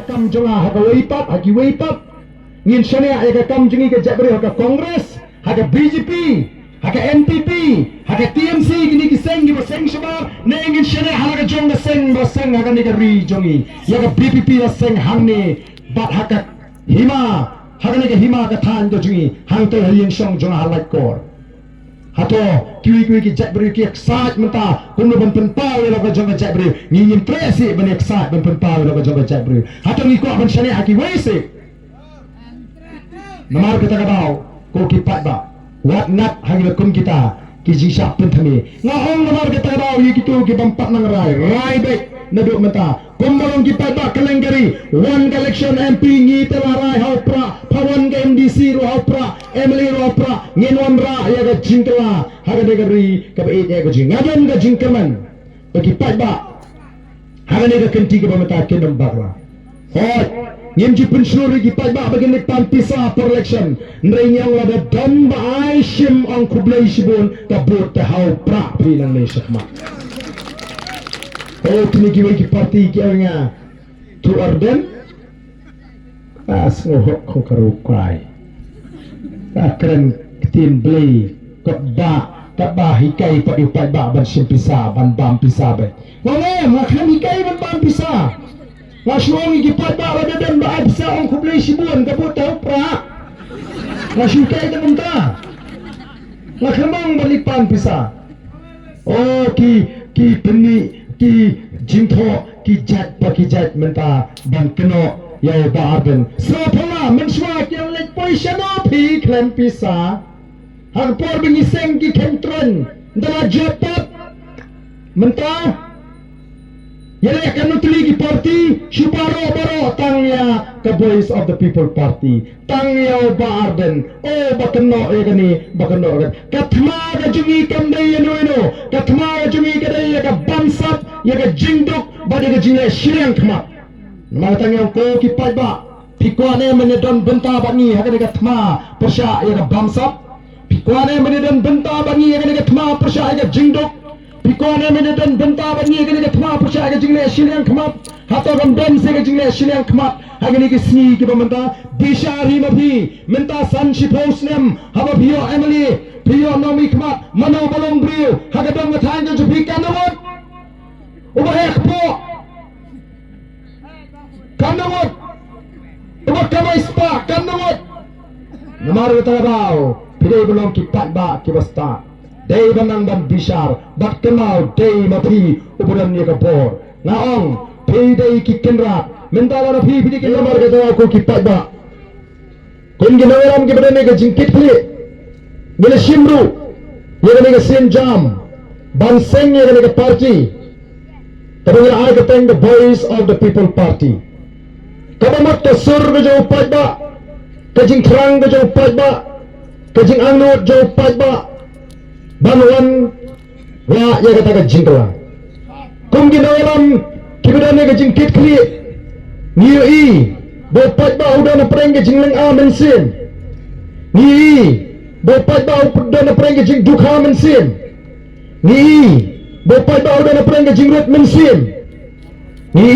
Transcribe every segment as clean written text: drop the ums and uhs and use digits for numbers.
kam jonga haga weipap hagi weipap ngin shane aga kam jungi ke jabri haga Congress haga BJP haga NPP haga TMC gini ki seng gi seng Shabar ne ngin shane haga jonga seng ba seng haga ni ri jongi yaga BPP la seng hangni bat haga hima haga ni ke hima ka than do jungi hang to yin shong jonga halai kor hato kiwi ki jabri ki excited menta kumno ban pen paw la ka jonga jabri ni impresi ban excited ban pen paw la ka jonga jabri hato ni ko ban shane haki wese namar kita kadau ko ki pat ba wat nat hagi kum kita ki jisha pen thami ngahong namar kita kadau yi kitu ki bampat nang rai baik naduk menta kumbalong ki pat ba kalengari one election MP ngi telarai hau pra pawan ke MDC ro hau pra Emily ro pra ngenwan ra ya ga jingkla haga negeri ka be ya ga jingadan ga jingkaman bagi pat ba haga ne ga kenti ke bamata ke dambakla hot ngim ji pensyuri ki pat ba bagi ne pampisa per election nrenyang la da damba ai shim ang kublai sibun ka bot ta hau pra pi nang ne sakma oh tini ki parti ki anga tu Ardent Sngewrem ko karukai keren tin beli kaba hikai pa ipai ba ban simpisa ban bam pisa be wala makan hikai ban bam pisa ngasong ipai ba ada dan ba pisa ang kublai sibun ka bot pra ngasikai ka munta ngakamang balipan pisa oh ki peni ki jingtho ki jat menta ban keno ya ba Ardent so Thma menswa ki lek Pyrshah no phi klem pisa har por bingi seng ki kentron dala jopat menta yele kan nutli ki party Shabar baro tangya ka voice of the people party tangya ba Ardent oh bakno egani bakno ka Thma ka jungi kam dai no ka Thma ka jungi ka dai ka Bamsap ya ka Jingduk ba de ka jingle shirang Thma nama tangya ko ki pat ba pikwane menedon benta bani ha ka Thma Pyrshah ya ka Bamsap pikwane menedon benta bani ya ka Thma Pyrshah ya ka Jingduk pikwane menedon benta bani ya ka Thma Pyrshah ya ka jingle shirang Thma hato gam ben se ka jingle shirang Thma ha ki sni ki bamanta bishari mabi menta san shiposnem haba bio Emily bio nomi Thma mano balong brio ha ka dong than jo pikanawot uba ekpo kanawot uba kamay spa kanawot namar kita daw pidai belum kipat ba kibasta day banang ban bishar bat kenal day mapi ubudan ni kapor naong pidai kikenra mentala na pidai ki namar kita ko kipat ba kun ginawaram ki badan ni ka jingkit pli ngila shimru yega ni ka sinjam ban seng yega ni ka party tapi I keteng the voice of the people party kabamat ke sur ke jauh pat ba kajing terang ke jauh pat ba kajing angnut jauh pat ba banwan la ya kata ke jingkla kum ginawalam kibadane ke jingkit kli niu i bo pat ba udah na preng ke jingleng a mensin ni bo pat ba udah na preng ke jing dukha mensin ni bopat ba udah na preng ke jingret mensin ni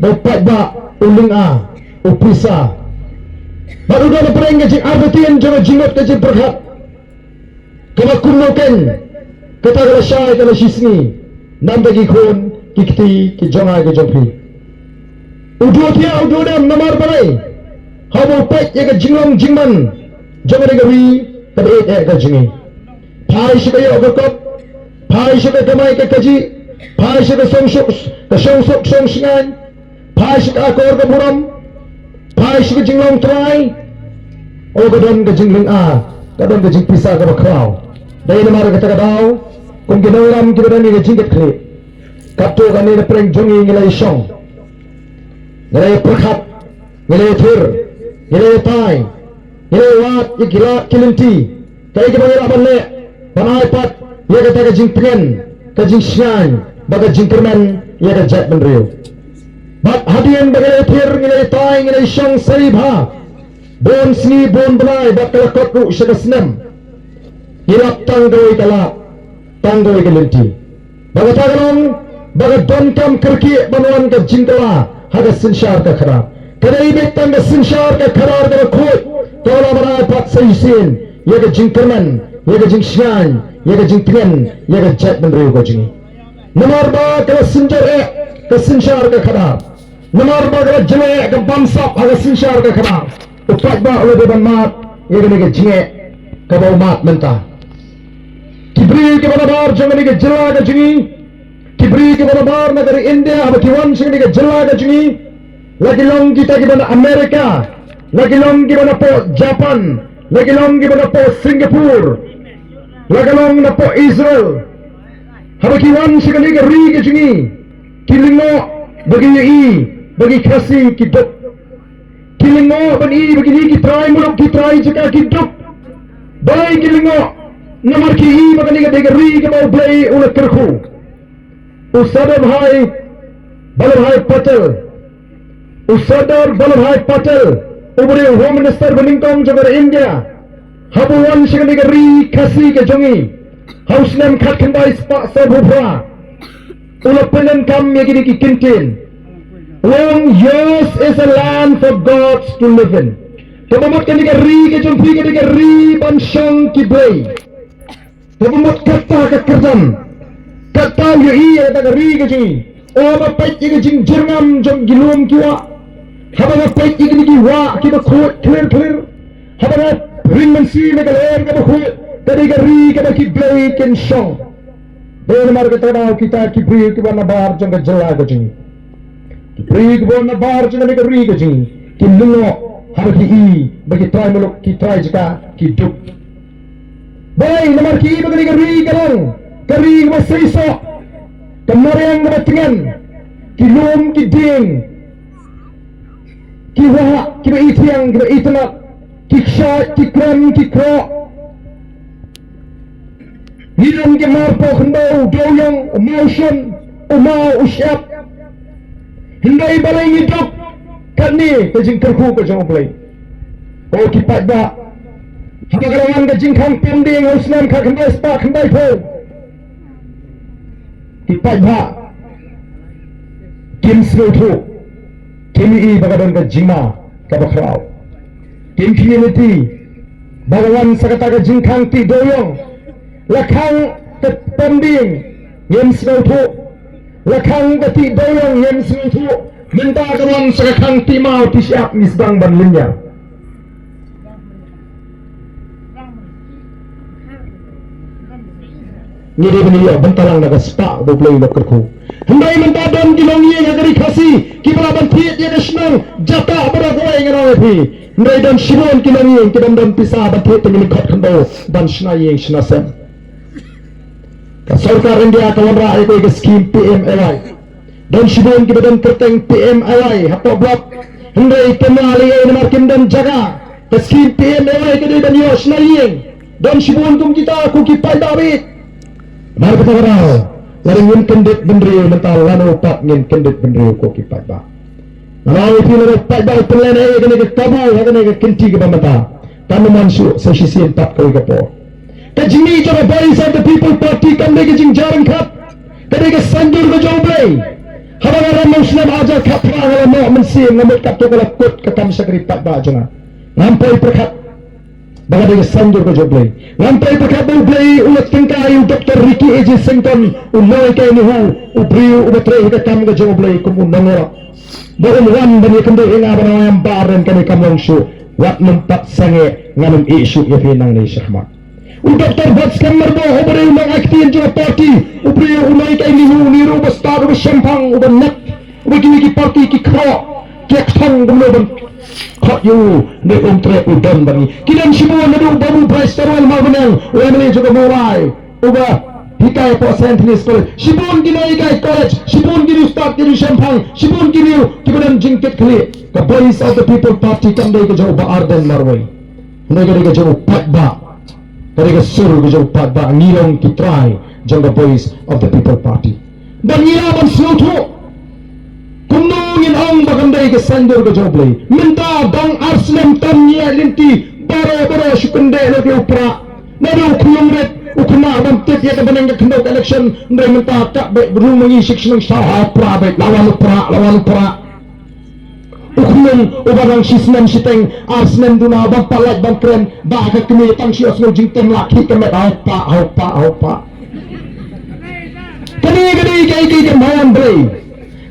bopat ba uling a upisa baru udah na preng ke jing Ardent jangan jingret ke jing berhat kena kunoken kata kala syai kala sisni nam bagi khon kikti ki jonga ke jongpi udu dia udu dam namar balai habo pek ye ke jinglong jingman jangan degari kada ek ke jingi phai shibaya ogokop Pyrshah ke kamay ke kaji Pyrshah ke songsok song singan Pyrshah ke akor ke buram Pyrshah ke jinglong try o kadon ke jingling a kadon ke jing pisa ke bakraw dai namar kata kadaw kung ginawaram ki badan ni ke jingket kli kapto kanina preng jongi ngilay song ngilay prakhat ngilay thir ngilay tay ngilay wat ikilat kilinti kaya ke bangira banle banay pat ya kata ke jing pengen ke jing syan baga jing kerman ya ke jat benriu bat hadian bagai thir ngilai tay ngilai syang saribha bon sni bon belai bat kelakot ru syada senam hilap tanggoi kalap tanggoi kelinti baga tagalong baga don kam kerki banuan ke jing kala haga sinsyar ke kharap Kadai betan ke sinshar ke karar ke khoi. Kalau mana pat seisin, ya ke jingkerman, ya ke jingshan, ya ke jingtren, ya ke jet bendri ko jingi. Nomor ba ke sinjar ke sinshar ke karar. Nomor ba ke jele ke bamsap ke sinshar ke karar. Upat ba oleh beban mat, ya ke jinge ke bau mat mentah. Kibri ke barabar jangan ke jela ke jingi. Kibri ke barabar negeri India, abatiwan jangan ke jela ke jingi. Lagi long kita ke mana Amerika. Lagi long gimana po Japan, lagi long gimana po Singapura, lagi long na po Israel. Habakiwan sekali ke ri ke jingi, kilingo bagi kasi kiduk, kilingo bagi ni kitrai muluk kitrai jika kiduk, baik kilingo nomor ki bagi ni ke ri ke mau play ulat kerku. Usadar Balabhai Patel, Usadar Balabhai Patel. Uberi Home Minister Beningkong jaga India. Habuan sekali ke ri kasi ke jongi. House name kat kendai spak sabubra. Ulah penen kam yang kini kintin. Long years is a land for gods to live in. Kebamut kini ke ri ke jompi kini ke ri bansong ki blay. Kebamut kata ke kerjam. Kata iya kata ke ri ke jongi. Oh bapak ke jing jerngam jom gilum kiwa. Habang pek ikni ki wa ki ba khot clear habang ring man si me galer ka ba khot tadi ka ri ka ba ki blay ken shong ben mar ka tawau kita ki bri ki ba na bar jang ka jala ka jing ki bri ki ba na bar jang ka ri ka jing ki lungo habang ki i ba ki try muluk ki try jika ki duk bay namar ki ba ka ri ka lang ka ri ba seiso kamareng ba tingan ki lum ki ding ki wah, ki itiang, ki itnak, ki kshat, ki kram, ki kro. Hidung ki marpo khendau, doyong, emotion, umau, usyap. Hindai balai hidup, kan ni ke jing kerku ke jang balai. Oh ki pat ba. Haba kalangan ke jing khang pending, usnam ka khendai spa khendai po. Ki pat ba. Kim srotu. Kini bagadan ke jima ke bakrau. Kim community bagawan sakata ke jingkang ti doyong. Lakang ke pending yem snotu. Lakang ke ti doyong yem snotu. Minta kawan sakakang ti mau ti siap misbang ban linya. Ngiri beniyo bentalang naga spa bo play lokerku. Hendai mentadan kilong ye ngari kasi kibra ban thiet ye senang jata bara goy ngara phi. Hendai dan shibon kilong ye kidam dan pisa ban thiet tengin khat khando ban shna ye shna sem. Ka sarkar India kawan ra ai koi scheme PMAY. Dan shibon kibadan kerteng PMAY hapo blok. Hendai Thma ye namar kimdan jaga. Ka scheme PMAY kedai dan yo shna ye. Dan shibon kum kita ku ki pai David. Mar kata barau. Laring ngin kendit bendriu mental lano pat ngin kendit bendriu ko ki pat ba. Kalau itu lano pat ba pelan ai kene ke kabu kene ke kinti ke bamata. Kanu mansu sa sisian pat ko ke po. Ka jini jara boys of the people party kan de ke jing jarang khat. Kene ke sandur ko joblay. Habang ara muslim aja kapra ngala mo mensim ngamut kap to kala kut ke kam sakri pat ba jonga. Ngampai perkhat baga de sandur ko joblay. Ngampai perkhat joblay ulat tingkai Dr. Ricky Eji Sington uloy kay ni hu ubriu ubatre ke kam ko joblay kum unangora. Barum wan bani kendo inga bana yang baren kani kamong shu wat mempat sange nganum isu ya pinang ni syahmat. Dr. Bats kamar bo ubriu mang aktin jo party ubriu uloy kay ni hu niru bastar u shampang u banat ubiki ki party ki kro kek thong gumlo ban khot yu ne tre udan bani kidan shibo nadu babu prastaral magnang wemni jo morai uba hikai po Saint School shibon ginai kai college shibon gini ustad gini shampang shibon gini kibadan jingket kli the voice of the people party kandai ke jo ba Ardent marwai negeri ke jo patba dari ke sur ke jo patba ngilong ki try jong the voice of the people party dan ilaban slutu kunungin ang bagandai ke sandur ke joblay minta bang arslam tamnya linti bara shukende lo ke upra nadu kulungret ukma bam tet ya banang ke kendok election ndai minta tak baik belum mengi section sah upra baik lawan upra Ukulung ubarang sisnem siteng arsnem duna bang palat bang kren ba ka kemi tang si osno jingtem laki kemet aupa kani kai mayan blay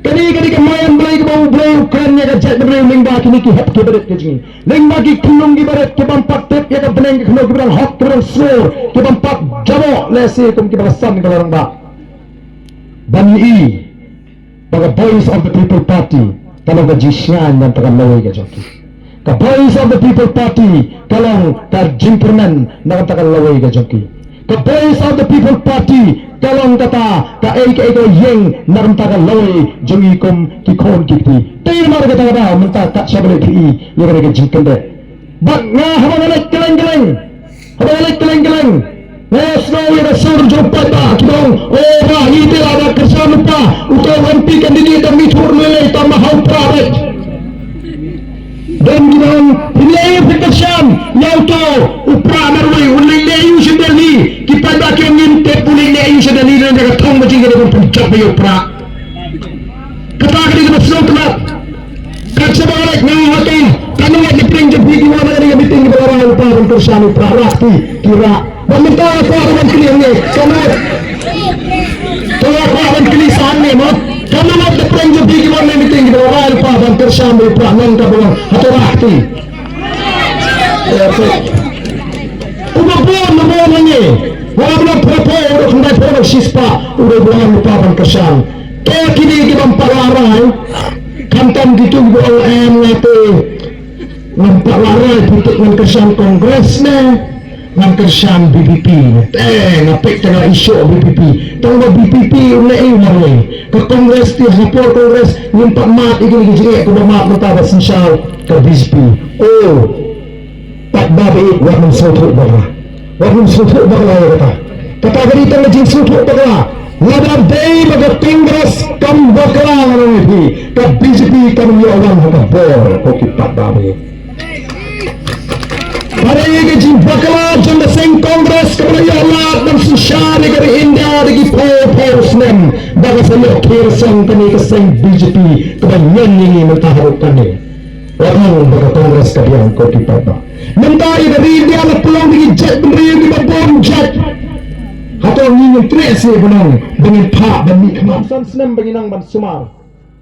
kani ke mayan blay ke bau blay ukran ya ka jet blay lingba kini ki het ke beret ke jing lingba ki kulung ki beret ke bang pat tep ya ka beneng ke kno ke bang hot ke bang sur ke bang pat jabo lesi kum ki bang sam ke bang ba bani i baga boys of the people party kalau ka jisyan dan takkan laway ka joki ka boys of the people party kalau ka Jingduk dan takkan laway ka joki ka boys of the people party kalau kata ka aka yeng dan takkan laway jongi kum ki kon kiti tayo mar ka taka ba menta ka Shabar ki ya ka Jingduk de bak nga habangalek keleng Let's go with a surge of pada kibong ora hiti ada kerja lupa untuk MP kandidat dan mitur nilai tambah hau pravet dan kibong pilih aplikasi yang to upra marway ulai leyu sedali kita dah kengin te ulai leyu sedali dan jaga thong macam kita pun puncak bayu upra kata kita masuk kelab kerja balik ngahatin kanuat di prinjab di mana ada meeting di bawah lupa dan Pyrshah upra rakti kira meminta aku akan keliang ni kamu aku akan kelisahan ni mo kamu nak depan je pergi mana meeting kita orang lupa dan Pyrshah lupa nang kabung atau rakti udah bon ni walaupun berapa orang sudah produk sispa udah bukan lupa dan Pyrshah kini kita mempelarai kantam gitu OM itu mempelarai untuk Pyrshah kongres ni ng Pyrshah BPP ngapit tengah isu BPP tangga BPP ulai marway ke kongres ti hapor kongres nyimpak mat igil gijire ko mat mata sinsal ke BPP pat babi wa mun sutu bagla kata berita ngajin sutu bagla labab day baga kongres kam bagla ngani ke BPP kam yo orang habor ko kipat babi hari ini jin bakala janda sing kongres kemudian Allah dan susah negara India lagi pro-nem baga saya Pyrshah kini ke sing BJP kebanyakan ini mentaharapkan ni orang baga kongres kalian kau dipapa mentai dari India lah pulang lagi jet beri di bom jet atau ingin tresi benang dengan pak dan mikmat Sngewrem benginang ban sumar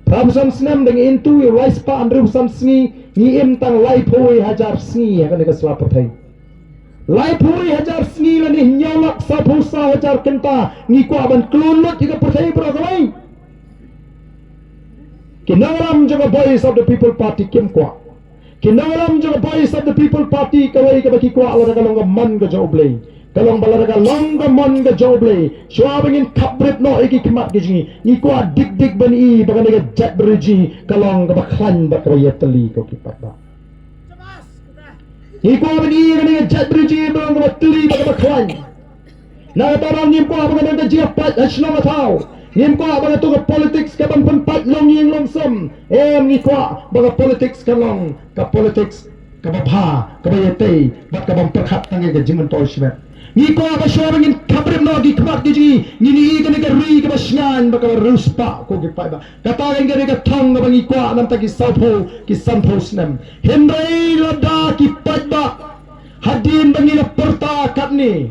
Bamsap dengan itu rice pa andru samsngi ni tang lai poi hajar sngi akan dekat swap pertai lai poi hajar sngi lah ni nyolak sapusa hajar kenta ni ko aban klulut juga pertai berakalai kinawam juga boys of the people party kim kwa kinawam juga boys of the people party kawai ke baki kwa ala kalong man ga joblay kalong balaraga longga mon ga joble swabingin kapret no iki kimat giji ni ko dik bani bagan ga jet berji kalong ga baklan bakrayat teli ko kipat ba ni ko bani ga jet berji bagan ga teli baklan na tarang nim ko bagan ga jipat asno matau nim ko bagan to politics ka ban pat long yeng long som ni ko bagan politics kalong ka politics ka babha ka bayate bat ka bang perkhat tangi ga jiman to shwet ni ko ba shorangin kabrem no gi kmat gi ni ga ga ri ga basyan ba ka ruspa ko gi pa ba kata ga ga thong ga bangi ko nam ta gi sapho ki sampho snem hindai lada ki pat ba hadin bangi na porta kat ni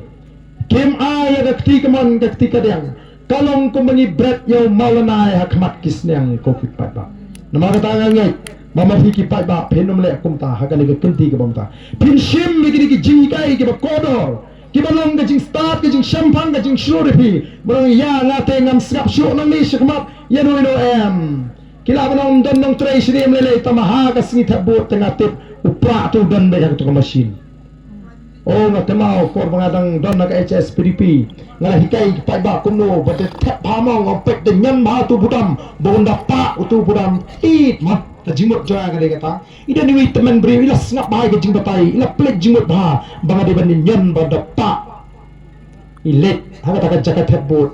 kim ay ga kti kaman ga kti kadang kalong ko bangi bret yo maulana hakmat kisnyang ko ki pat ba nama kata ga ngai mama fi ki pat ba phenum le kumta hagali ga kinti ga bamta Phim mi gi jingai gi ba kodor kibalong gajing start gajing champagne gajing shuripi barang ya ngate ngam skap shuk nang ni shikmat yano kila banong don nong tray shrim lele tamaha ka singi thabot tengah tip upra tu don be ka machine ngate mau kor bangadang don na ka HSPDP ngala hikai pai ba kumno bate thap phamong ngopek de nyan ba tu budam bonda pa utu budam it mat jimut joya ga kata ida ni teman beri ila snap bai ke jingbatai ila plek jimut ba banga de ban nyan ba dapat ilet haga taka jakat hebut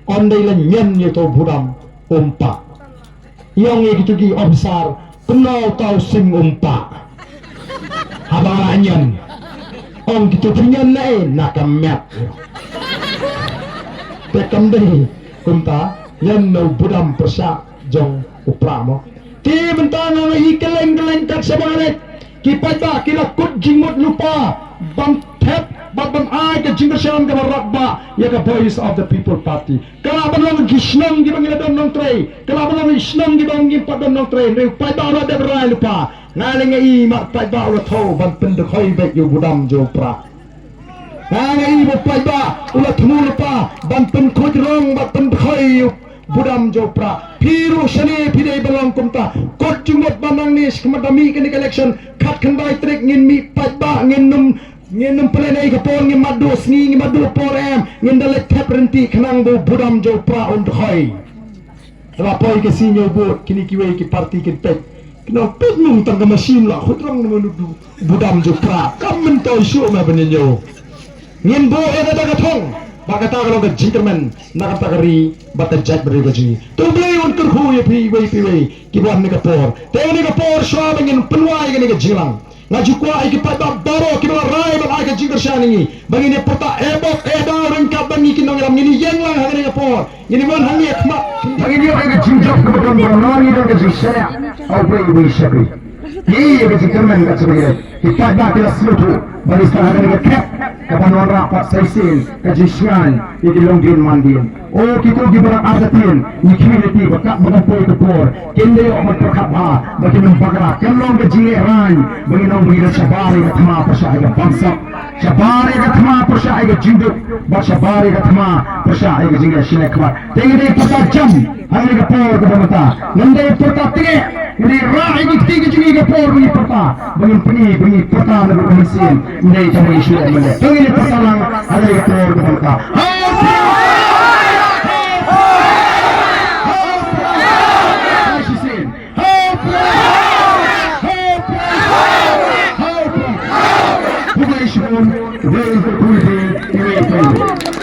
ondai la nyan ye to budam umpa yang ye gitu gi obsar kenal tau sing umpa haba nyan ong gitu pinyan lai nakamet tekam dei kumta yan no budam Pyrshah jong upramo ti bentang ang ikeleng-keleng kat sebaret kipat ba kilakut jingmut lupa bam tep bam ai ke Jingduk ke rakba ya ke voice of the people party kala belum gisnong di bangin don nong tre kala belum gisnong di bangin padon nong tre ne pai ba ro de rai lupa ngaling ai mak pai ba ro tho ban pen de khoi be yu budam jo pra ngaling ai bo pai ba ula thmu lupa ban pen khoj rong ban pen khoi yu budam jo pra piru shani pidei belong kumta kot jumot banang ni kemadami ke election khat khandai trek ngin mi pai ba ngin num pelenai ke por ngin madu sngi ngin madu por em ngin dalet tap renti khnang bo budam jo pra on khoi twa poi ke sinyo bo kini kiwe ki parti ke pet kino pet mung tang ke machine la khutrang nu budam jo pra kam men toy shu ma beninyo ngin bo eda daga thong bagata kalau ke Jingduk nak kata kari batal jat bergaji tu beli untuk hu ye pi kibuan ni kapor teu ni kapor shwa bangin penuai ke ni ke jilang ngaju kwa ai ki pada baro ki rai bal ai ke Jingduk shani bangin ni pota ebok eda rengkap bangi ki nong ram ni yang lang hang ni kapor ini mon hang ni khma bangin ni ai ke Jingduk ke beton boroni dan ke jisya au wi shakri ni ye ke Jingduk kat sebagai kita dah kita selutu bagi sekarang ni ke kapan orang rapat saisin kajisyan di longgin mandin oh kita di barang ardatin ni community bakak mengampoi kepor kende omat perkhabha bagi nempagara kelong ke Sngewrem bagi nong bagi Shabar ke Thma Pyrshah ke Bamsap Shabar ke Thma Pyrshah ke Jingduk ba Shabar ke Thma Pyrshah ke Jingduk sine khmat tengde pata jam hari ke por ke bamata nende pata tege ini rai ni tiga jungi ke por ni pata bagi pata na bermesin ndai tamu isu amale ini pertama ada yang keluar ke muka. Bukan isu, dia itu kulit, dia itu.